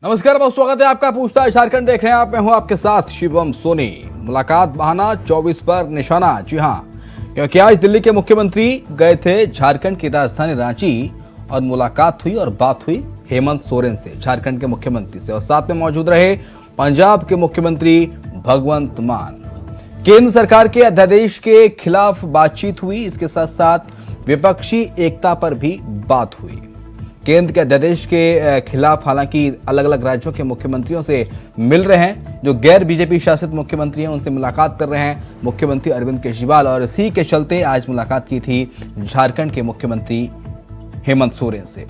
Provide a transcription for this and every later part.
नमस्कार, बहुत स्वागत है आपका। पूछताछ झारखंड देख रहे हैं आप। मैं हूं आपके साथ शिवम सोनी। मुलाकात बहाना 24 पर निशाना। जी हां, क्योंकि आज दिल्ली के मुख्यमंत्री गए थे झारखंड की राजधानी रांची और मुलाकात हुई और बात हुई हेमंत सोरेन से, झारखंड के मुख्यमंत्री से, और साथ में मौजूद रहे पंजाब के मुख्यमंत्री भगवंत मान। केंद्र सरकार के अध्यादेश के खिलाफ बातचीत हुई। इसके साथ साथ विपक्षी एकता पर भी बात हुई। केंद्र के अध्यादेश के खिलाफ हालांकि अलग अलग राज्यों के मुख्यमंत्रियों से मिल रहे हैं। जो गैर बीजेपी शासित मुख्यमंत्री हैं उनसे मुलाकात कर रहे हैं मुख्यमंत्री अरविंद केजरीवाल, और इसी के चलते आज मुलाकात की थी झारखंड के मुख्यमंत्री हेमंत सोरेन से।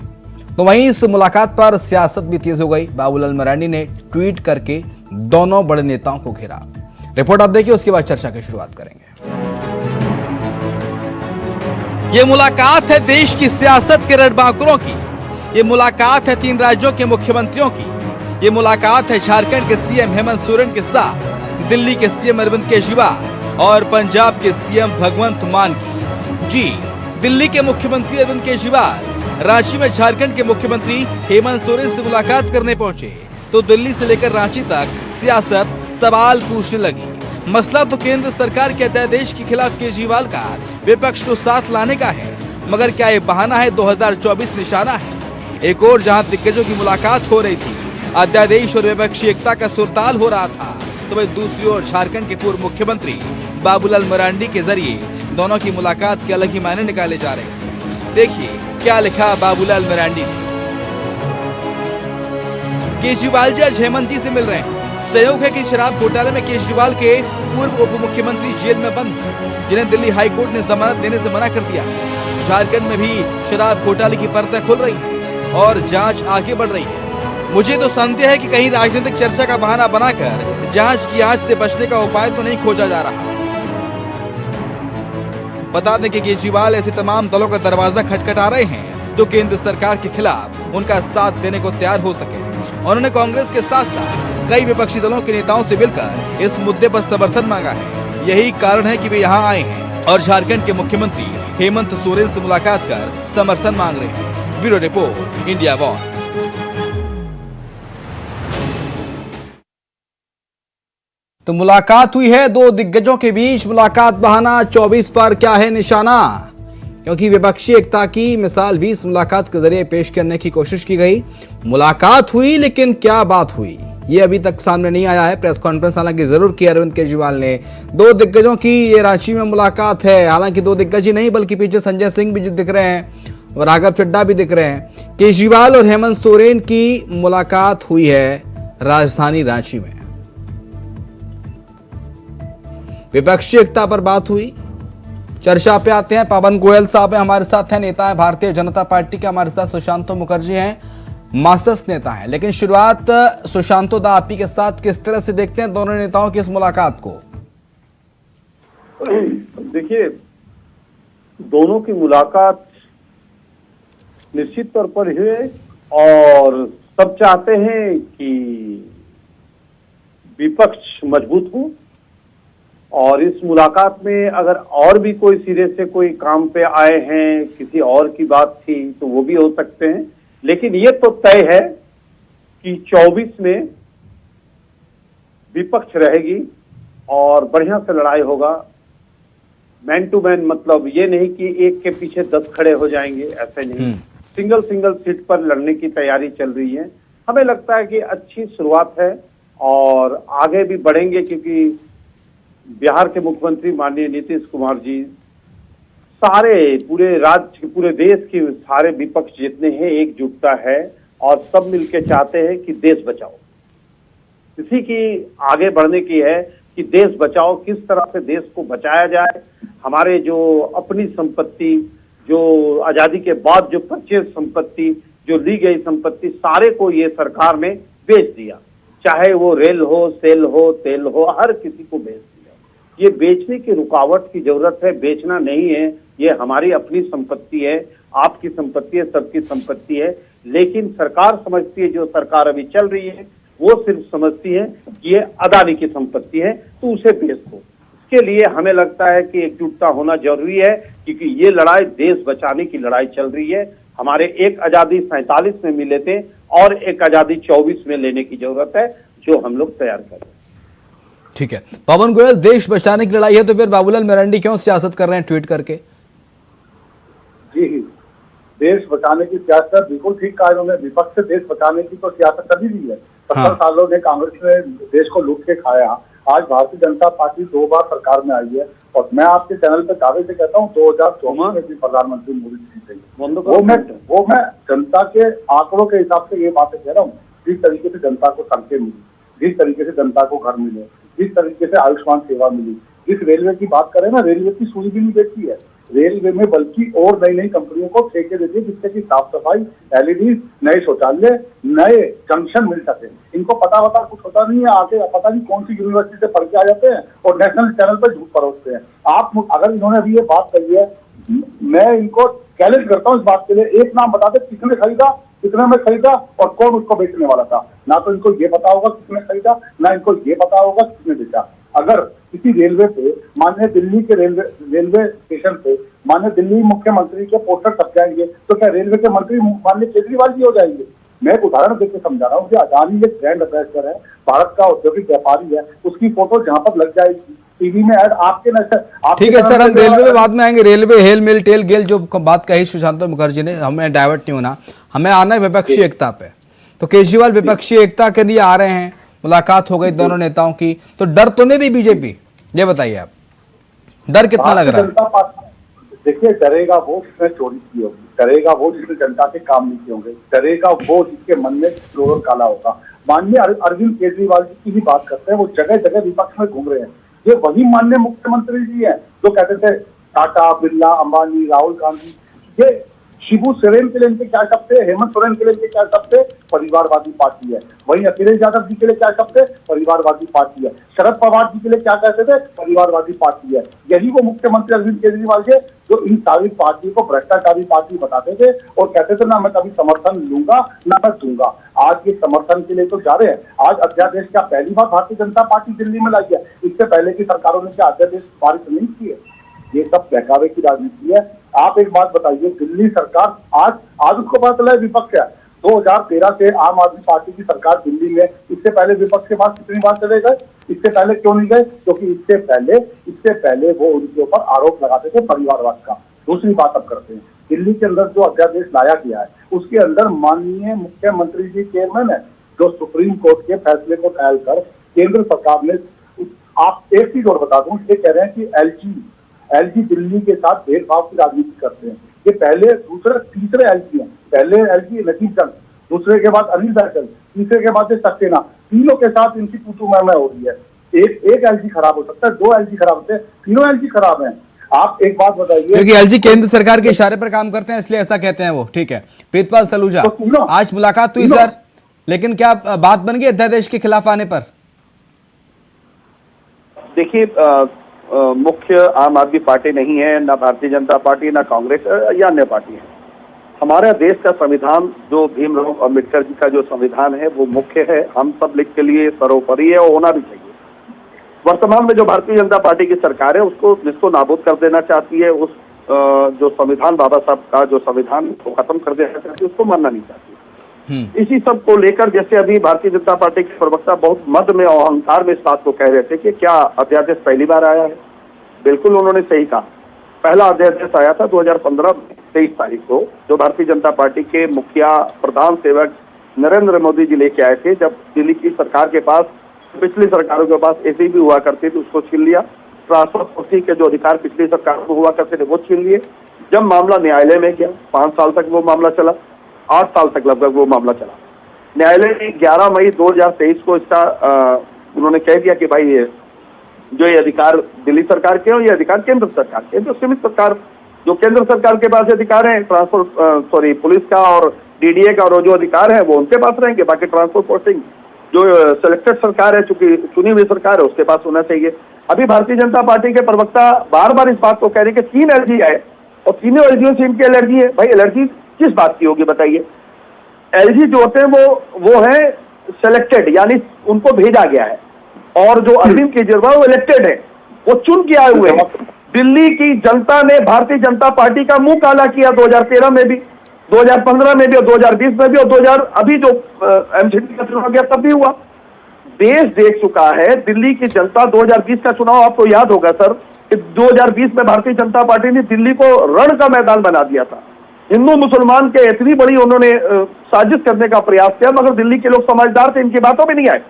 तो वहीं इस मुलाकात पर सियासत भी तेज हो गई। बाबूलाल मरांडी ने ट्वीट करके दोनों बड़े नेताओं को घेरा। रिपोर्ट आप देखिए, उसके बाद चर्चा की शुरुआत करेंगे। ये मुलाकात है देश की सियासत के रणबांकुरों की। ये मुलाकात है 3 राज्यों के मुख्यमंत्रियों की। ये मुलाकात है झारखंड के सीएम हेमंत सोरेन के साथ दिल्ली के सीएम अरविंद केजरीवाल और पंजाब के सीएम भगवंत मान की। जी, दिल्ली के मुख्यमंत्री अरविंद केजरीवाल रांची में झारखंड के मुख्यमंत्री हेमंत सोरेन से मुलाकात करने पहुंचे तो दिल्ली से लेकर रांची तक सियासत सवाल पूछने लगी। मसला तो केंद्र सरकार के अध्यादेश के खिलाफ केजरीवाल का विपक्ष को साथ लाने का है, मगर क्या ये बहाना है 2024 निशाना है? एक और जहां दिग्गजों की मुलाकात हो रही थी, अध्यादेश और विपक्षी एकता का सुरताल हो रहा था, तो वही दूसरी ओर झारखंड के पूर्व मुख्यमंत्री बाबूलाल मरांडी के जरिए दोनों की मुलाकात के अलग ही मायने निकाले जा रहे हैं। देखिए क्या लिखा बाबूलाल मरांडी ने। केजरीवाल जी आज हेमंत जी से मिल रहे हैं। संयोग है कि शराब घोटाले में केजरीवाल के पूर्व उप मुख्यमंत्री जेल में बंद हैं, जिन्हें दिल्ली हाई कोर्ट ने जमानत देने से मना कर दिया। झारखंड में भी शराब घोटाले की परतें खुल रही हैं और जांच आगे बढ़ रही है। मुझे तो संदेह है कि कहीं राजनीतिक चर्चा का बहाना बनाकर जांच की आंच से बचने का उपाय तो नहीं खोजा जा रहा। बता दें कि केजरीवाल ऐसे तमाम दलों का दरवाजा खटखटा रहे हैं जो केंद्र सरकार के खिलाफ उनका साथ देने को तैयार हो सके। उन्होंने कांग्रेस के साथ साथ कई विपक्षी दलों के नेताओं से मिलकर इस मुद्दे पर समर्थन मांगा है। यही कारण है कि वे यहाँ आए हैं और झारखंड के मुख्यमंत्री हेमंत सोरेन से मुलाकात कर समर्थन मांग रहे हैं। Bureau report, India watch. तो मुलाकात हुई है 2 दिग्गजों के बीच। मुलाकात बहाना 24 पर क्या है निशाना? क्योंकि विपक्षी एकता की मिसाल भी इस मुलाकात के जरिए पेश करने की कोशिश की गई। मुलाकात हुई, लेकिन क्या बात हुई ये अभी तक सामने नहीं आया है। प्रेस कॉन्फ्रेंस हालांकि जरूर की अरविंद केजरीवाल ने। 2 दिग्गजों की ये रांची में मुलाकात है। हालांकि 2 दिग्गज ही नहीं, बल्कि पीछे संजय सिंह भी दिख रहे हैं और राघव चड्ढा भी दिख रहे हैं। केजरीवाल और हेमंत सोरेन की मुलाकात हुई है राजधानी रांची में। विपक्षी एकता पर बात हुई। चर्चा पे आते हैं। पवन गोयल साहब हमारे साथ हैं, नेता है भारतीय जनता पार्टी के। हमारे साथ सुशांतो मुखर्जी हैं, मार्क्सिस्ट नेता हैं। लेकिन शुरुआत सुशांतो दा आपी के साथ किस तरह से देखते हैं दोनों नेताओं की इस मुलाकात को? देखिए, दोनों की मुलाकात निश्चित तौर पर हुए और सब चाहते हैं कि विपक्ष मजबूत हो, और इस मुलाकात में अगर और भी कोई सिरे से कोई काम पे आए हैं, किसी और की बात थी तो वो भी हो सकते हैं। लेकिन ये तो तय है कि 24 में विपक्ष रहेगी और बढ़िया से लड़ाई होगा। मैन टू मैन, मतलब ये नहीं कि एक के पीछे 10 खड़े हो जाएंगे, ऐसे नहीं। सिंगल सीट पर लड़ने की तैयारी चल रही है। हमें लगता है कि अच्छी शुरुआत है और आगे भी बढ़ेंगे, क्योंकि बिहार के मुख्यमंत्री माननीय नीतीश कुमार जी सारे पूरे राज्य, पूरे देश के सारे विपक्ष जितने हैं एकजुटता है और सब मिलके चाहते हैं कि देश बचाओ। इसी की आगे बढ़ने की है कि देश बचाओ, किस तरह से देश को बचाया जाए। हमारे जो अपनी संपत्ति, जो आजादी के बाद जो परचेज संपत्ति, जो ली गई संपत्ति, सारे को ये सरकार ने बेच दिया। चाहे वो रेल हो, सेल हो, तेल हो, हर किसी को बेच दिया। ये बेचने की रुकावट की जरूरत है, बेचना नहीं है। ये हमारी अपनी संपत्ति है, आपकी संपत्ति है, सबकी संपत्ति है। लेकिन सरकार समझती है, जो सरकार अभी चल रही है वो सिर्फ समझती है कि ये अदानी की संपत्ति है, तो उसे बेच दो। इसके लिए हमें लगता है कि एकजुटता होना जरूरी है, क्योंकि ये लड़ाई देश बचाने की लड़ाई चल रही है। हमारे एक आजादी 47 में मिले थे और एक आजादी 24 में लेने की जरूरत है, जो हम लोग तैयार करें। ठीक है, पवन गोयल, देश बचाने की लड़ाई है तो फिर बाबूलाल मरांडी क्यों सियासत कर रहे हैं ट्वीट करके? जी, देश बचाने की सियासत बिल्कुल ठीक कहा इन्होंने। विपक्ष से देश बचाने की तो सियासत कभी नहीं है। 70 सालों में कांग्रेस ने देश को लूट के खाया। आज भारतीय जनता पार्टी 2 बार सरकार में आई है और मैं आपके चैनल पे दावे से कहता हूँ 2014 में भी प्रधानमंत्री मोदी जी थे। वो मैं जनता के आंकड़ों के हिसाब से ये बातें कह रहा हूँ। जिस तरीके से जनता को सड़कें मिली, जिस तरीके से जनता को घर मिले, जिस तरीके से आयुष्मान सेवा मिली, जिस रेलवे की बात करें ना, रेलवे की सुई भी नहीं देती है रेलवे में, बल्कि और नई नई कंपनियों को ठेके देती है जिससे कि साफ सफाई, एलईडी, नए शौचालय, नए जंक्शन मिल सके। इनको पता कुछ होता नहीं है, आके पता नहीं कौन सी यूनिवर्सिटी से पढ़ के आ जाते हैं और नेशनल चैनल पर झूठ परोसते हैं। आप अगर इन्होंने अभी ये बात कही है, मैं इनको चैलेंज करता हूँ इस बात के लिए, एक नाम बता दे किसने खरीदा, कितने में खरीदा और कौन उसको बेचने वाला था। ना तो इनको ये पता होगा किसने खरीदा, ना इनको ये पता होगा किसने बेचा। अगर किसी रेलवे पे, माननीय दिल्ली के रेलवे स्टेशन पे माननीय दिल्ली मुख्यमंत्री के पोस्टर छप जाएंगे तो क्या रेलवे के मंत्री माननीय केजरीवाल जी हो जाएंगे? मैं एक उदाहरण देकर समझा रहा हूँ कि अदानी एक ब्रांड एम्बेसडर है, भारत का औद्योगिक व्यापारी है, उसकी फोटो जहाँ पर लग जाएगी टीवी में ऐड आपके ठीक है सर, हम रेलवे में बाद में आएंगे। रेलवे हेल मिल टेल गेल जो बात कही सुशांत मुखर्जी ने, हमें डाइवर्ट नहीं होना, हमें आना है विपक्षी एकता पे। तो केजरीवाल विपक्षी एकता के लिए आ रहे हैं, मुलाकात हो गई दोनों नेताओं की, तो डर तो नहीं रही बीजेपी? ये बताइए आप, डर कितना लग रहा है? देखिए, डरेगा वो जिसने चोरी की होगी, डरेगा वो जिसने जनता के काम नहीं किए होंगे, डरेगा वो जिसके मन में क्रोध काला होगा। माननीय अरविंद केजरीवाल जी की ही बात करते हैं, वो जगह जगह विपक्ष में घूम रहे हैं। ये वही माननीय मुख्यमंत्री जी हैं जो कहते थे टाटा, बिरला, अंबानी, राहुल गांधी, ये शिबू सोरेन के लिए इनके क्या शब्द थे, हेमंत सोरेन के लिए इनके क्या शब्द थे, परिवारवादी पार्टी है। वहीं अखिलेश यादव जी के लिए क्या शब्द थे, परिवारवादी पार्टी है। शरद पवार जी के लिए क्या कहते थे, परिवारवादी पार्टी है। यही वो मुख्यमंत्री अरविंद केजरीवाल थे जो इन सारी पार्टी को भ्रष्टाचारी पार्टी बताते थे और कहते थे ना मैं कभी समर्थन लूंगा ना मैं दूंगा। आज ये समर्थन के लिए तो जा रहे हैं। आज अध्यादेश क्या पहली बार भारतीय जनता पार्टी दिल्ली में लाई है? इससे पहले की सरकारों ने क्या अध्यादेश पारित नहीं किए? ये सब बहकावे की राजनीति है। आप एक बात बताइए, दिल्ली सरकार आज उसको पता चला है विपक्ष है। 2013 से आम आदमी पार्टी की सरकार दिल्ली में, इससे पहले विपक्ष के पास कितनी बार चले गए? इससे पहले क्यों नहीं गए? क्योंकि इससे पहले वो उनके ऊपर आरोप लगाते थे परिवारवाद का। दूसरी बात अब करते हैं, दिल्ली के अंदर जो अध्यादेश लाया गया है उसके अंदर माननीय मुख्यमंत्री जी चेयरमैन है जो सुप्रीम कोर्ट के फैसले को टाल कर केंद्र सरकार ने, आप एक चीज और बता दूं, ये कह रहे हैं कि एलजी दिल्ली के साथ भेदभाव की राजनीति करते हैं। ये पहले दूसरे तीसरे एलजी हैं। पहले एलजी नजीब चंद, दूसरे के बाद अनिल बैजल, तीसरे के बाद सक्सेना, तीनों के साथ इनकी तू मैं हो रही है। एक एलजी खराब हो सकता है, 2 एलजी खराब होते हैं, तीनों एलजी खराब हैं। आप एक बात बताइए, क्योंकि एलजी केंद्र सरकार के इशारे पर काम करते हैं इसलिए ऐसा कहते हैं वो। ठीक है, प्रीतपाल सलूजा, आज मुलाकात हुई सर, लेकिन क्या बात बन गई अध्यादेश के खिलाफ आने पर? देखिए, मुख्य आम आदमी पार्टी नहीं है, ना भारतीय जनता पार्टी, ना कांग्रेस या अन्य पार्टी है। हमारे देश का संविधान जो भीमराव अम्बेडकर जी का जो संविधान है वो मुख्य है, हम सब के लिए सर्वोपरि है और होना भी चाहिए। वर्तमान में जो भारतीय जनता पार्टी की सरकार है उसको जिसको नाबूद कर देना चाहती है, उस जो संविधान बाबा साहब का जो संविधान को खत्म कर देना चाहती है, उसको मानना नहीं चाहती। इसी सब को लेकर जैसे अभी भारतीय जनता पार्टी के प्रवक्ता बहुत मद में और अहंकार में इस बात को कह रहे थे कि क्या अध्यादेश पहली बार आया है। बिल्कुल उन्होंने सही कहा। पहला अध्यादेश आया था 2015 23 तारीख को, जो भारतीय जनता पार्टी के मुखिया प्रधान सेवक नरेंद्र मोदी जी लेके आए थे। जब दिल्ली की सरकार के पास, पिछली सरकारों के पास ऐसे भी हुआ करते थे, उसको छीन लिया। ट्रांसपोर्ट पॉलिसी के जो अधिकार पिछली सरकार को हुआ करते थे वो छीन लिए। जब मामला न्यायालय में गया, 5 साल तक वो मामला चला, 8 साल तक लगभग वो मामला चला। न्यायालय ने 11 मई 2023 को इसका उन्होंने कह दिया कि भाई ये अधिकार दिल्ली सरकार के और ये अधिकार केंद्र सरकार के। जो सीमित सरकार, जो केंद्र सरकार के पास अधिकार है ट्रांसपोर्ट पुलिस का और डीडीए का, और जो अधिकार है वो उनके पास रहेंगे। बाकी ट्रांसपोर्ट पोस्टिंग जो सिलेक्टेड सरकार है, चूंकि चुनी हुई सरकार है, उसके पास होना चाहिए। अभी भारतीय जनता पार्टी के प्रवक्ता बार बार इस बात को कह रहे हैं कि 3 एलजी है और तीनों एलजीओ से इनकी एलर्जी है। भाई एलर्जी किस बात की होगी बताइए? एलजी जो होते हैं वो है सिलेक्टेड, यानी उनको भेजा गया है, और जो अरविंद केजरीवाल वो इलेक्टेड है। वो चुन के आए हुए हैं। दिल्ली की जनता ने भारतीय जनता पार्टी का मुंह काला किया 2013 में भी, 2015 में भी और 2020 में भी, और 2000 अभी जो एमसीडी का चुनाव गया तब भी हुआ। देश देख चुका है दिल्ली की जनता। 2020 का चुनाव आपको याद होगा सर कि 2020 में भारतीय जनता पार्टी ने दिल्ली को रण का मैदान बना दिया था। हिंदू मुसलमान के इतनी बड़ी उन्होंने साजिश करने का प्रयास किया, मगर दिल्ली के लोग समझदार थे, इनकी बातों में नहीं आए।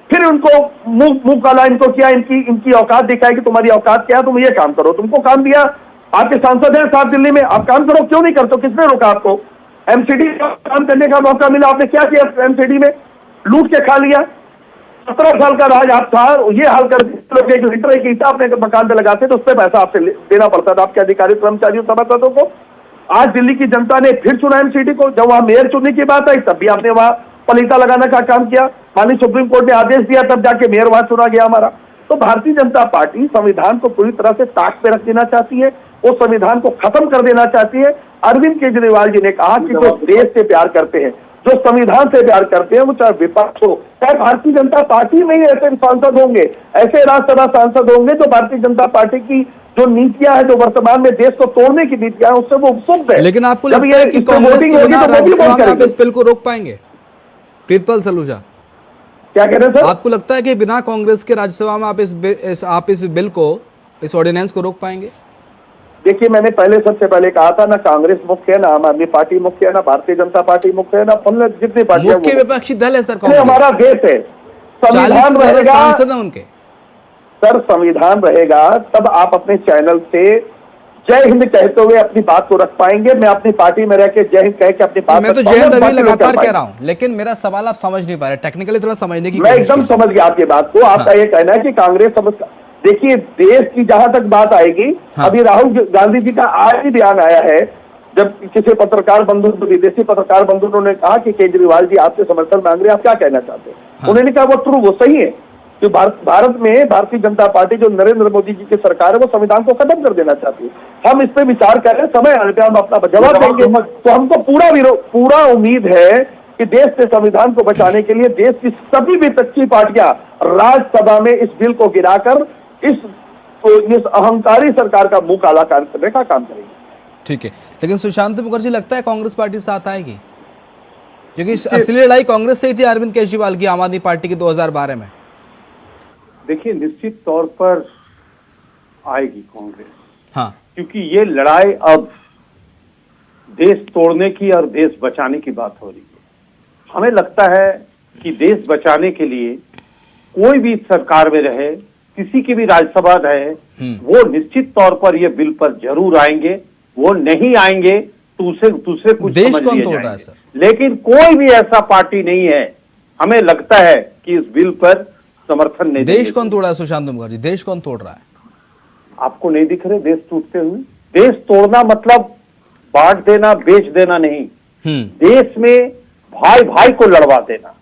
फिर उनको मुंह काला इनको किया, इनकी औकात दिखाई कि तुम्हारी औकात क्या है, तुम ये काम करो। तुमको काम दिया, आपके सांसद हैं साथ दिल्ली में, आप काम करो, क्यों नहीं करते? किसने रोका आपको? एमसीडी का काम करने का मौका मिला, आपने क्या किया? एमसीडी में लूट के खा लिया। 17 साल का राज आप था, ये हाल कर लोग एक लीटर एक ईटा अपने मकान पे लगाते तो उस पर पैसा आपसे देना पड़ता था आपके अधिकारी कर्मचारियों सभासदों को। आज दिल्ली की जनता ने फिर चुना एमसीडी को। जब वहां मेयर चुनने की बात आई तब भी आपने वहां पलीता लगाने का काम किया। माननीय सुप्रीम कोर्ट ने आदेश दिया, तब जाके मेयर वहां चुना गया हमारा। तो भारतीय जनता पार्टी संविधान को पूरी तरह से ताक पे रख देना चाहती है, वो संविधान को खत्म कर देना चाहती है। अरविंद केजरीवाल जी ने कहा कि जो देश से प्यार करते हैं, जो संविधान से प्यार करते हैं, वो चाहे विपक्ष हो, चाहे भारतीय जनता पार्टी में ही ऐसे सांसद होंगे, ऐसे राज्यसभा सांसद होंगे जो भारतीय जनता पार्टी की जो नीतियां है, जो वर्तमान में देश को तोड़ने की नीतियां हैं, उससे वो उपसुप्त है। लेकिन आपको लगता है कि कांग्रेस के बिना राज्यसभा में आप इस बिल को रोक पाएंगे? प्रीतपाल सलूजा, क्या कह रहे हैं सर? आपको लगता है कि बिना कांग्रेस के राज्यसभा में आप इस बिल को, इस ऑर्डिनेंस को रोक पाएंगे? देखिए, मैंने सबसे पहले कहा था, ना कांग्रेस मुख्य है, ना आम आदमी पार्टी मुख्य है, ना भारतीय जनता पार्टी मुख्य है, ना जितनी पार्टियां मुख्य विपक्षी दल है सर कांग्रेस। हमारा देश है, संविधान रहेगा, सांसद हैं उनके। सर संविधान रहेगा तब आप अपने चैनल से जय हिंद कहते हुए अपनी बात को रख पाएंगे। मैं अपनी पार्टी में रह के जय हिंद कह के अपनी बात, मैं तो जय हिंद अभी लगातार कह रहा हूं, लेकिन मेरा सवाल आप समझ नहीं पा रहे, टेक्निकली थोड़ा समझने की। मैं एकदम समझ गया आपकी बात को। आपका ये कहना है कि कांग्रेस समझ, देखिए देश की जहां तक बात आएगी, अभी राहुल गांधी जी का आज ही बयान आया है, जब किसी पत्रकार बंधु, विदेशी पत्रकार बंधु ने कहा कि केजरीवाल जी आपसे समर्थन मांग रहे हैं, आप क्या कहना चाहते हैं? उन्होंने कहा वो ट्रू, वो सही है कि भारत में भारतीय जनता पार्टी जो नरेंद्र मोदी जी की सरकार है, वो संविधान को खत्म कर देना चाहती है। हम इस पे विचार कर रहे हैं, समय आने पे हम अपना जवाब देंगे। तो हमको पूरा उम्मीद है कि देश के संविधान को बचाने के लिए देश की सभी विपक्षी पार्टियां राज्यसभा में इस बिल को गिराकर इस अहंकारी सरकार का मुंह काला करने का काम करेगी। ठीक है, लेकिन सुशांत मुखर्जी, लगता है कांग्रेस पार्टी साथ आएगी? क्योंकि असली लड़ाई कांग्रेस से ही थी अरविंद केजरीवाल की, आम आदमी पार्टी की 2012 में। देखिए, निश्चित तौर पर आएगी कांग्रेस। हाँ, क्योंकि ये लड़ाई अब देश तोड़ने की और देश बचाने की बात हो रही है। हमें लगता है कि देश बचाने के लिए कोई भी सरकार में रहे, किसी की भी राज्यसभा रहे, वो निश्चित तौर पर ये बिल पर जरूर आएंगे। वो नहीं आएंगे तो उसे दूसरे कुछ देश समझ कौन लिए तोड़ रहा है जाएंगे। सर? लेकिन कोई भी ऐसा पार्टी नहीं है, हमें लगता है कि इस बिल पर समर्थन नहीं। देश कौन तोड़ रहा है सुशांत मुखर्जी? देश कौन तोड़ रहा है? आपको नहीं दिख रहे देश टूटते हुए? देश तोड़ना मतलब बांट देना, बेच देना नहीं। देश में भाई भाई को लड़वा देना,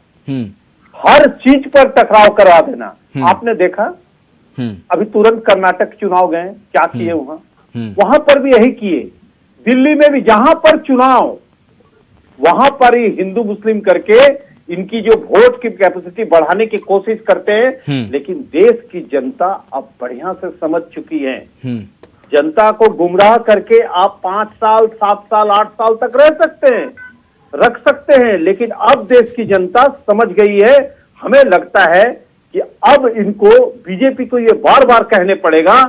हर चीज पर टकराव करवा देना। आपने देखा अभी तुरंत कर्नाटक चुनाव गए, क्या किए वहां पर भी यही किए। दिल्ली में भी जहां पर चुनाव, वहां पर ही हिंदू मुस्लिम करके इनकी जो वोट की कैपेसिटी बढ़ाने की कोशिश करते हैं। लेकिन देश की जनता अब बढ़िया से समझ चुकी है। जनता को गुमराह करके आप 5 साल, 7 साल, 8 साल तक रह सकते हैं, रख सकते हैं, लेकिन अब देश की जनता समझ गई है। हमें लगता है कि अब इनको, बीजेपी को ये बार बार कहने पड़ेगा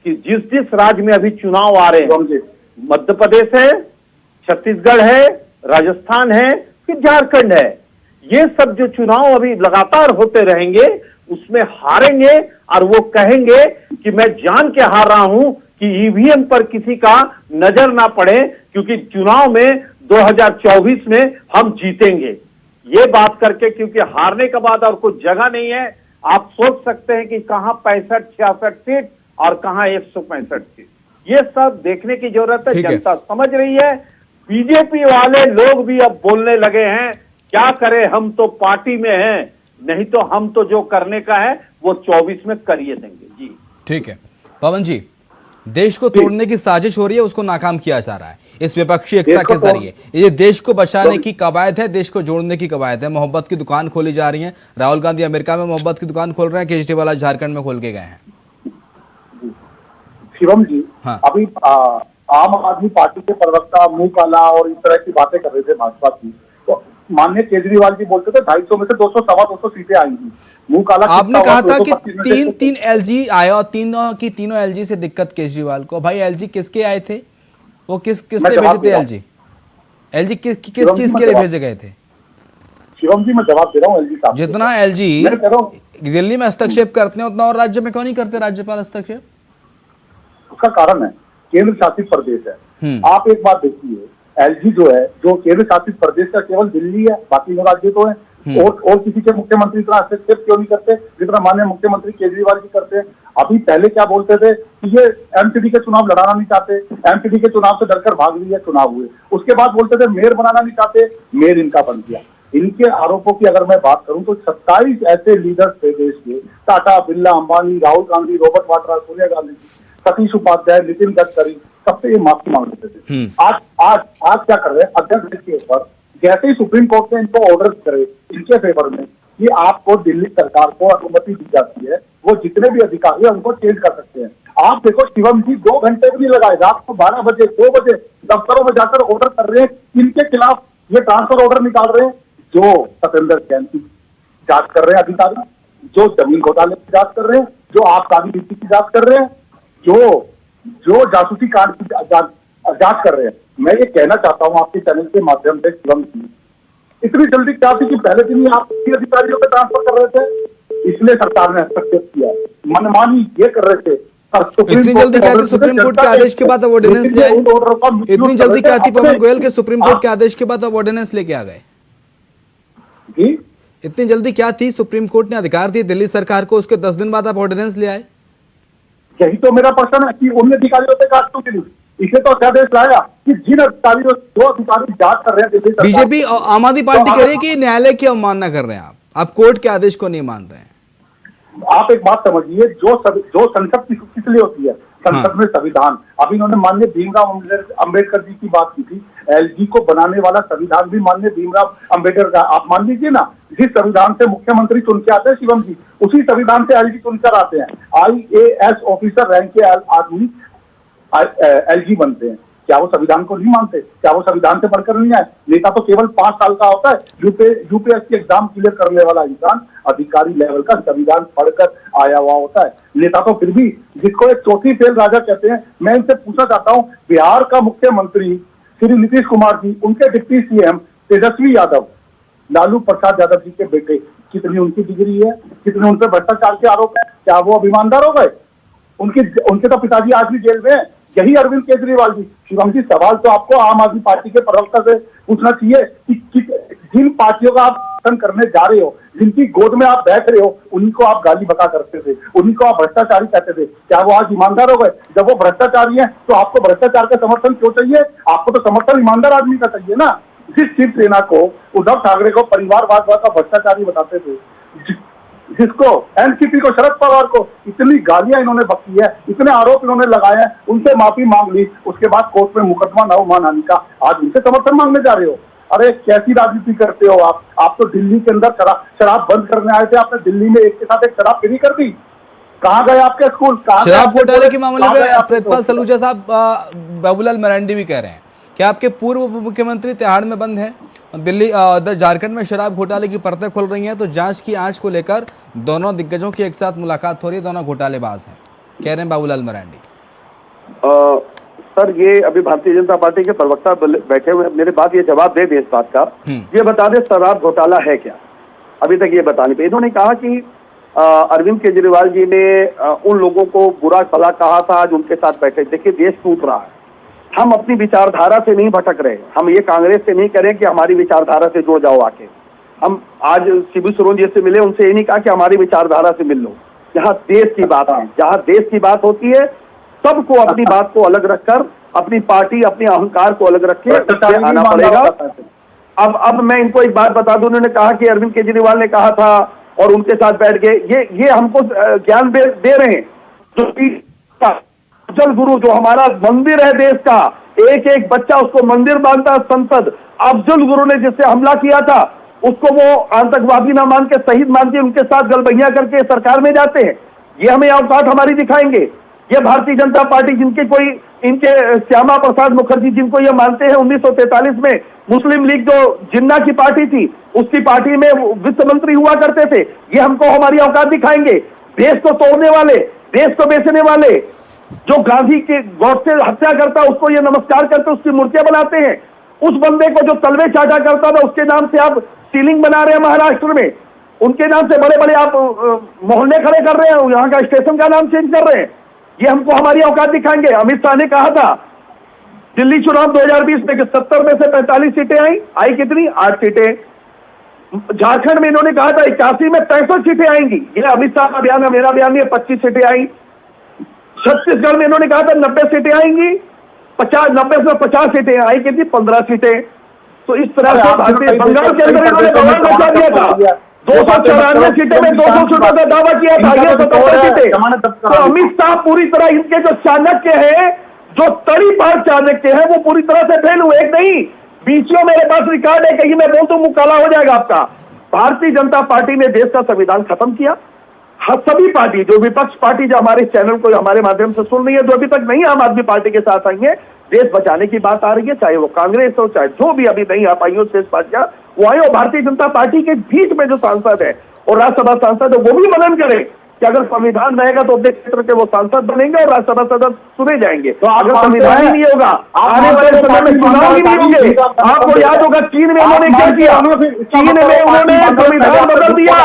कि जिस राज्य में अभी चुनाव आ रहे हैं, मध्य प्रदेश है, छत्तीसगढ़ है, राजस्थान है, फिर झारखंड है, ये सब जो चुनाव अभी लगातार होते रहेंगे, उसमें हारेंगे और वो कहेंगे कि मैं जान के हार रहा हूं कि ईवीएम पर किसी का नजर ना पड़े, क्योंकि चुनाव में 2024 में हम जीतेंगे। ये बात करके, क्योंकि हारने के बाद और कुछ जगह नहीं है। आप सोच सकते हैं कि कहां 65-66 सीट और कहां 165 सीट, ये सब देखने की जरूरत है। जनता समझ रही है। बीजेपी वाले लोग भी अब बोलने लगे हैं, क्या करें, हम तो पार्टी में हैं, नहीं तो हम तो जो करने का है वो 24 में करिए देंगे। जी ठीक है पवन जी, देश को तोड़ने की साजिश हो रही है, उसको नाकाम किया जा रहा है इस विपक्षी एकता के जरिए। ये देश को बचाने की कवायद है, देश को जोड़ने की कवायद है। मोहब्बत की दुकान खोली जा रही है। राहुल गांधी अमेरिका में मोहब्बत की दुकान खोल रहे हैं, केजरीवाल झारखंड में खोल के गए हैं। शिवम जी, हाँ। अभी आम आदमी पार्टी के प्रवक्ता मुंह काला और इस तरह की बातें कर रहे थे भाजपा की, तो माननीय केजरीवाल जी बोलते थे 250 में से 200 सवा 200 सीटें आएंगी। मुंह काला आपने कहा था कि 225 में से तीन तीन एलजी आया और तीनों एलजी से दिक्कत केजरीवाल को। भाई एलजी किसके आए थे, वो किसने भेजे थे? एलजी किस चीज के लिए भेजे गए थे? शिवम जी, मैं जवाब दे रहा हूँ एलजी साहब। जितना एलजी मैं कह रहा हूँ दिल्ली में हस्तक्षेप करते हैं उतना और राज्य में क्यों नहीं करते राज्यपाल हस्तक्षेप? उसका कारण है केंद्र शासित प्रदेश है। आप एक बात देखिए, एलजी जो है, जो केंद्र शासित प्रदेश का केवल दिल्ली है, बाकी राज्य तो है। और किसी के मुख्यमंत्री इतना हस्तक्षेप क्यों नहीं करते जितना माननीय मुख्यमंत्री केजरीवाल जी करते हैं? अभी पहले क्या बोलते थे कि ये एमपीडी के चुनाव लड़ाना नहीं चाहते, एमपीडी के चुनाव से डरकर भाग रही है, चुनाव हुए। उसके बाद बोलते थे मेयर बनाना नहीं चाहते, मेयर इनका बन गया। इनके आरोपों की अगर मैं बात करूं तो 27 ऐसे लीडर्स थे देश के, टाटा, बिरला, अंबानी, राहुल गांधी, रॉबर्ट वाड्रा, सोनिया गांधी, सतीश उपाध्याय, नितिन गडकरी, सबसे ये माफी मांग लेते थे। आज क्या कर रहे हैं? अध्यक्ष के ऊपर जैसे ही सुप्रीम कोर्ट ने इनको ऑर्डर करे इनके फेवर में कि आपको दिल्ली सरकार को अनुमति दी जाती है, वो जितने भी अधिकारी हैं उनको चेंज कर सकते हैं। आप देखो शिवम जी, 2 घंटे भी नहीं लगाए, रात को 12 बजे 2 बजे दफ्तरों में जाकर ऑर्डर कर रहे हैं। इनके खिलाफ ये ट्रांसफर ऑर्डर निकाल रहे हैं। जो सत्येंद्र जैन की जांच कर रहे हैं अधिकारी, जो जमीन घोटाले की जांच कर रहे हैं, जो आबकारी नीति की जांच कर रहे हैं, जो जासूसी कांड की जांच कर रहे हैं। मैं ये कहना चाहता हूं आपके चैनल के माध्यम से शिवम जी, इतनी जल्दी क्या थी कि पहले दिन ही आप अधिकारियों को ट्रांसफर कर रहे थे, इसलिए सरकार ने हस्तक्षेप किया। मनमानी ये कर रहे थे। इतनी जल्दी क्या थी सुप्रीम कोर्ट के आदेश के बाद ऑर्डिनेंस ले आए? इतनी जल्दी क्या थी पवन गोयल के सुप्रीम कोर्ट के आदेश के बाद ऑर्डिनेंस लेके आ गए? इतनी जल्दी क्या थी? सुप्रीम कोर्ट ने अधिकार दिए दिल्ली सरकार को, उसके 10 दिन बाद आप ऑर्डिनेंस ले आए। यही तो मेरा प्रश्न है कि उन अधिकारियों से काट क्यों नहीं? इसे तो अध्यादेश लाया कि जिन अधिकारियों, जो अधिकारी जांच कर रहे हैं, बीजेपी आम आदमी पार्टी कह रही है कि न्यायालय की अवमानना कर रहे हैं आप कोर्ट के आदेश को नहीं मान रहे हैं। आप एक बात समझिए, जो संसद की किस लिए होती है? संसद में संविधान। अभी इन्होंने माननीय भीमराव अंबेडकर जी की बात की थी। एलजी को बनाने वाला संविधान भी माननीय भीमराव अंबेडकर का। आप मान लीजिए ना, जिस संविधान से मुख्यमंत्री चुन के आते हैं शिवम जी, उसी संविधान से एलजी चुनकर आते हैं। IAS ऑफिसर रैंक के आदमी एलजी बनते हैं। क्या वो संविधान को नहीं मानते? क्या वो संविधान से पढ़कर नहीं आए? नेता तो केवल 5 साल का होता है। यूपीएससी एग्जाम क्लियर करने वाला इंसान अधिकारी लेवल का संविधान पढ़कर आया हुआ होता है। नेता तो फिर भी, जिसको एक चौथी फेल राजा कहते हैं। मैं इनसे पूछना चाहता हूँ, बिहार का मुख्यमंत्री श्री नीतीश कुमार जी, उनके डिप्टी सीएम तेजस्वी यादव, लालू प्रसाद यादव जी के बेटे, कितनी उनकी डिग्री है? कितने उन पर भ्रष्टाचार के आरोप है? क्या वो अब ईमानदार हो गए? उनके तो पिताजी आज भी जेल में है। यही अरविंद केजरीवाल जी। शिवम जी, सवाल तो आपको आम आदमी पार्टी के प्रवक्ता से पूछना चाहिए कि जिन पार्टियों का आप शासन करने जा रहे हो, जिनकी गोद में आप बैठ रहे हो, उन्हीं को आप गाली बका करते थे, उन्हीं को आप भ्रष्टाचारी कहते थे। क्या वो आज ईमानदार हो गए? जब वो भ्रष्टाचारी हैं तो आपको भ्रष्टाचार का समर्थन क्यों चाहिए? आपको तो समर्थन ईमानदार आदमी का चाहिए ना। जिस शिवसेना को, उद्धव ठाकरे को परिवारवाद का भ्रष्टाचारी बताते थे, जिसको एनसीपी को, शरद पवार को इतनी गालियां इन्होंने बकी है, इतने आरोप इन्होंने लगाए हैं, उनसे माफी मांग ली, उसके बाद कोर्ट में मुकदमा न मानने का, आज उनसे समर्थन मांगने जा रहे हो। अरे कैसी राजनीति करते हो आप तो दिल्ली के अंदर शराब बंद करने आए थे, आपने दिल्ली में एक के साथ एक शराब फ्री कर दी। कहाँ गए आपके स्कूल? शराब घोटाले के मामले में प्रेतपाल सलूजा साहब, बाबूलाल मरांडी भी कह रहे हैं कि आपके पूर्व मुख्यमंत्री तिहाड़ में बंद हैं, दिल्ली झारखंड में शराब घोटाले की परतें खुल रही हैं, तो जांच की आंच को लेकर दोनों दिग्गजों की एक साथ मुलाकात हो रही है, दोनों घोटालेबाज हैं, कह रहे हैं बाबूलाल मरांडी। सर, ये अभी भारतीय जनता पार्टी के प्रवक्ता बैठे हुए, मेरे बात ये जवाब दे दे इस बात का, ये बता दे शराब घोटाला है क्या? अभी तक ये बताने पे इन्होंने कहा कि अरविंद केजरीवाल जी ने उन लोगों को बुरा भला कहा था, आज उनके साथ बैठे। देखिए, देश टूट रहा है, हम अपनी विचारधारा से नहीं भटक रहे। हम ये कांग्रेस से नहीं करें कि हमारी विचारधारा से जुड़ जाओ आके। हम आज शिबू सोरेन जी से मिले, उनसे ये नहीं कहा कि हमारी विचारधारा से मिल लो। जहाँ देश की बात है, जहाँ देश की बात होती है, सबको अपनी बात को अलग रखकर, अपनी पार्टी, अपने अहंकार को अलग रख के आना पड़ेगा। अब मैं इनको एक बात बता दूं, उन्होंने कहा कि अरविंद केजरीवाल ने कहा था और उनके साथ बैठ गए। ये हमको ज्ञान दे रहे हैं। जो अफजल गुरु, जो हमारा मंदिर है देश का, एक एक बच्चा उसको मंदिर मानता है। संसद अफजल गुरु ने जिससे हमला किया था, उसको वो आतंकवादी ना मान के शहीद मान के उनके साथ गलबैया करके सरकार में जाते हैं। ये हमें औकात हमारी दिखाएंगे। ये भारतीय जनता पार्टी जिनके कोई इनके श्यामा प्रसाद मुखर्जी जिनको ये मानते हैं 1943 में मुस्लिम लीग जो जिन्ना की पार्टी थी उसकी पार्टी में वित्त मंत्री हुआ करते थे, ये हमको हमारी औकात दिखाएंगे। देश को तोड़ने वाले, देश को बेचने वाले, जो गांधी के गौर से हत्या करता उसको ये नमस्कार करते उसकी मूर्तियां बनाते हैं। उस बंदे को जो तलवे चाटा करता था उसके नाम से आप सीलिंग बना रहे हैं महाराष्ट्र में, उनके नाम से बड़े बड़े आप मोहल्ले खड़े कर रहे हैं, यहाँ का स्टेशन का नाम चेंज कर रहे हैं। ये हमको हमारी औकात दिखाएंगे। अमित शाह ने कहा था दिल्ली चुनाव 2020 में कि 70 में से 45 सीटें आई कितनी? 8 सीटें। झारखंड में इन्होंने कहा था 81 में 65 सीटें आएंगी, ये अमित शाह का बयान है, मेरा बयान नहीं है, 25 सीटें आई। छत्तीसगढ़ में इन्होंने कहा था 90 सीटें आएंगी, 90 में 50 सीटें आई कितनी? 15 सीटें। तो इस तरह से भारतीय बंगाल के अंदर इन्होंने बवाल मचा दिया था, 294 सीटें में 200 सीटों का दावा किया था, ये 77 सीटें। तो अमित शाह पूरी तरह इनके जो चाणक्य है, जो तड़ी पार चाणक्य है, वो पूरी तरह से फेल हुए। एक नहीं, बीचों मेरे पास रिकॉर्ड है, कहीं मैं बोल तो मुंह काला हो जाएगा आपका। भारतीय जनता पार्टी ने देश का संविधान खत्म किया। हाँ, सभी पार्टी, जो विपक्ष पार्टी जो हमारे चैनल को हमारे माध्यम से सुन रही है, जो अभी तक नहीं आम आदमी पार्टी के साथ आई है, देश बचाने की बात आ रही है, चाहे वो कांग्रेस हो, चाहे जो भी अभी नहीं आ पाई हो शेष पार्टियां, वो आए। और भारतीय जनता पार्टी के बीच में जो सांसद है और राज्यसभा सांसद है, वो भी मनन करें कि अगर संविधान रहेगा तो अपने क्षेत्र के वो सांसद बनेंगे और राज्यसभा सदस्य चुने जाएंगे। तो अगर संविधान ही नहीं होगा, आने वाले समय में चुनाव ही नहीं होंगे। आपको याद होगा चीन में उन्होंने क्या किया? चीन में उन्होंने संविधान बदल दिया,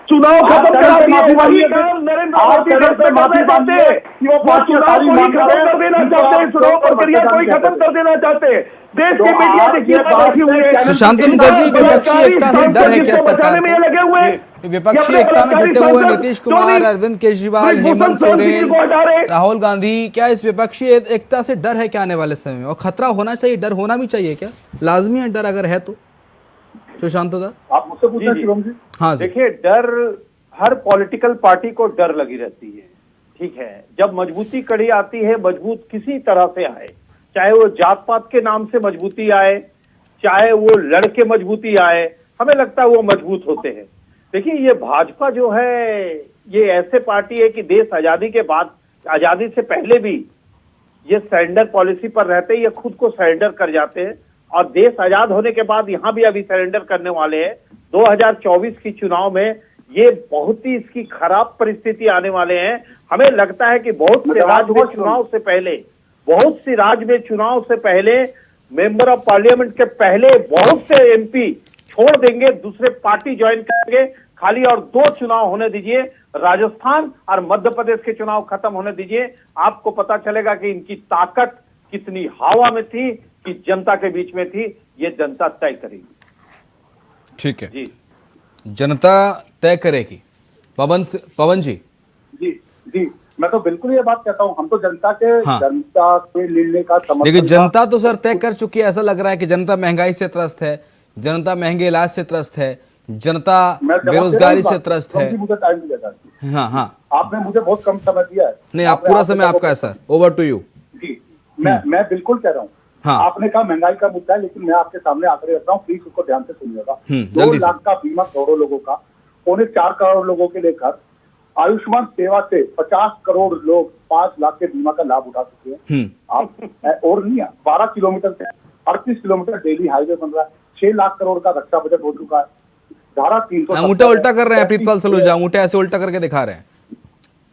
चुनाव खत्म करा दिए। वही काम नरेंद्र मोदी देश में माफी मांगते हैं कि वो चुनाव को ही खत्म कर देना चाहते हैं, चुनाव प्रक्रिया को ही खत्म कर देना चाहते हैं। देश की मीडिया देखिए बैठी हुई है। सुशांत मुखर्जी, विपक्षी एकता से डर है क्या सरकार में लगे हुए? विपक्षी एकता में जुटे हुए नीतीश कुमार, अरविंद केजरीवाल, हेमंत सोरेन, राहुल गांधी, क्या इस विपक्षी एकता से डर है क्या आने वाले समय में? और खतरा होना चाहिए, डर होना भी चाहिए क्या? लाजमी है डर अगर है तो? सुशांत दा, आप मुझसे पूछना शिवम जी। हाँ, देखिए, डर हर पॉलिटिकल पार्टी को डर लगी रहती है, ठीक है। जब मजबूती कड़ी आती है, मजबूत किसी तरह से आए, चाहे वो जात पात के नाम से मजबूती आए, चाहे वो लड़के मजबूती आए, हमें लगता है वो मजबूत होते हैं। देखिए, ये भाजपा जो है, ये ऐसे पार्टी है कि देश आजादी के बाद, आजादी से पहले भी ये सरेंडर पॉलिसी पर रहते हैं, ये खुद को सरेंडर कर जाते हैं और देश आजाद होने के बाद यहाँ भी अभी सरेंडर करने वाले हैं। 2024 की चुनाव में ये बहुत ही इसकी खराब परिस्थिति आने वाले हैं। हमें लगता है कि बहुत से राज्य में चुनाव से पहले, बहुत सी राज्य में चुनाव से पहले, मेंबर ऑफ पार्लियामेंट के पहले बहुत से एमपी छोड़ देंगे, दूसरे पार्टी ज्वाइन करेंगे। खाली और 2 चुनाव होने दीजिए, राजस्थान और मध्य प्रदेश के चुनाव खत्म होने दीजिए, आपको पता चलेगा कि इनकी ताकत कितनी हवा में थी, कि जनता के बीच में थी। ये जनता तय करेगी। ठीक है जी, जनता तय करेगी। पवन जी। जी जी, मैं तो बिल्कुल ये बात कहता हूँ, हम तो जनता के जनता के निर्णय का समर्थन। देखिए, जनता तो सर तय कर चुकी है। ऐसा लग रहा है कि जनता महंगाई से त्रस्त है, जनता महंगे इलाज से त्रस्त है, जनता बेरोजगारी से त्रस्त है। मुझे टाइम दिया था। हाँ हाँ, आपने मुझे बहुत कम समय दिया है। नहीं, आप पूरा समय आपका है सर, ओवर टू यू। जी, मैं बिल्कुल कह रहा हूँ। हाँ, आपने कहा महंगाई का मुद्दा है, लेकिन मैं आपके सामने आंकड़े रख रहा हूँ, प्लीज उसको ध्यान से सुनिएगा। 2 जल्दी लाख का बीमा करोड़ों लोगों का, 4.25 करोड़ लोगों के लेकर आयुष्मान सेवा से 50 करोड़ लोग 5 लाख के बीमा का लाभ उठा चुके हैं। आप और नहीं है, 12 किलोमीटर से 38 किलोमीटर डेली हाईवे बन रहा है, 6 लाख करोड़ का रक्षा बजट हो चुका है। धारा 300 अंगूठा उल्टा कर रहे हैं प्रीतपाल सलूजा, अंगूठा ऐसे उल्टा करके दिखा रहे हैं।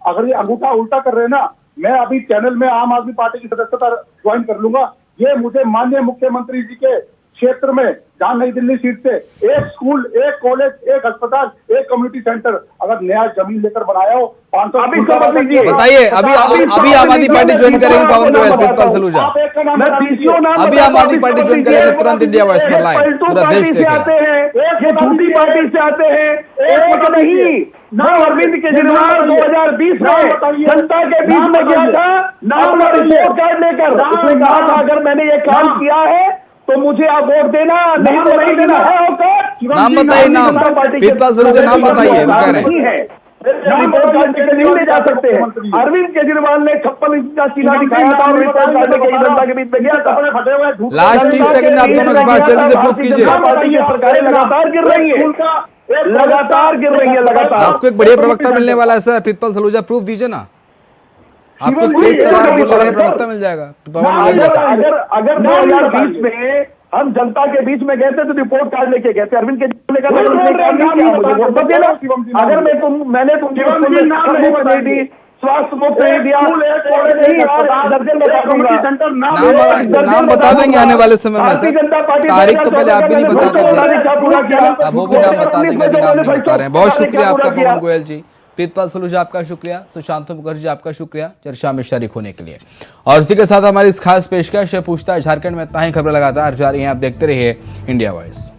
अगर ये अंगूठा उल्टा कर रहे हैं ना, मैं अभी चैनल में आम आदमी पार्टी की सदस्यता ज्वाइन कर लूंगा। ये मुझे माननीय मुख्यमंत्री जी के क्षेत्र में, जहां नई दिल्ली सीट से, एक स्कूल, एक कॉलेज, एक अस्पताल, एक कम्युनिटी सेंटर अगर नया जमीन लेकर बनाया हो, 500 बताइए। अभी आम आदमी पार्टी ज्वाइन करेंगे पवन गोयल, प्रीतपाल सलूजा। अभी आम आदमी पार्टी ज्वाइन करेंगे तुरंत इंडिया वॉइस पर लाइव, पूरा देश देखेगा। ये दूसरी पार्टी से आते हैं, एक नहीं। नाम अरविंद केजरीवाल 2020 में जनता के बीच में गया था, नाम रिपोर्ट कार्ड लेकर, उसने कहा था अगर मैंने ये काम किया है तो मुझे आप वोट देना, नहीं तो नहीं देना है। नाम बताइए, नाम प्रीतपाल सलूजा, नाम बताइए, वो कह रहे हैं। रिपोर्ट कार्ड लेकर नहीं ले जा सकते हैं। अरविंद केजरीवाल ने 56 इंच का चीना दिखाया था और रिपोर्ट कार्ड लेकर जनता के बीच में गया था। लास्ट 30 सेकंड आप दोनों के पास, जल्दी से प्रूफ कीजिए। सरकारें लगातार गिर रही है, लगातार गिर रही है, लगातार। आपको एक बढ़िया प्रवक्ता मिलने वाला है सर, प्रीतपाल सलूजा, प्रूफ दीजिए ना। आपको शिवम जी, तेज तरार ये बोलने वाला तो प्रवक्ता मिल जाएगा पवन अगर गोयल जैसा। अगर 2020 में हम जनता के बीच में गए थे तो रिपोर्ट कार्ड लेके गए थे। अरविंद केजरीवाल अगर मैंने तुमको नहीं दी, स्वास्थ्य मुफ्त नहीं दिया, नाम बता देंगे आने वाले समय में सर। तारीख तो पहले आप भी नहीं बताते थे, अब वो भी नाम बता देंगे, अभी नाम नहीं बता रहे हैं। बहुत शुक्रिया आपका पवन गोयल जी, प्रीतपाल सलूजा आपका शुक्रिया, सुशांत मुखर्जी आपका शुक्रिया चर्चा में शरीक होने के लिए। और इसी के साथ हमारी इस खास पेशकश पूछता है झारखंड में इतना ही। खबरें लगातार जारी हैं, आप देखते रहिए इंडिया वॉइस।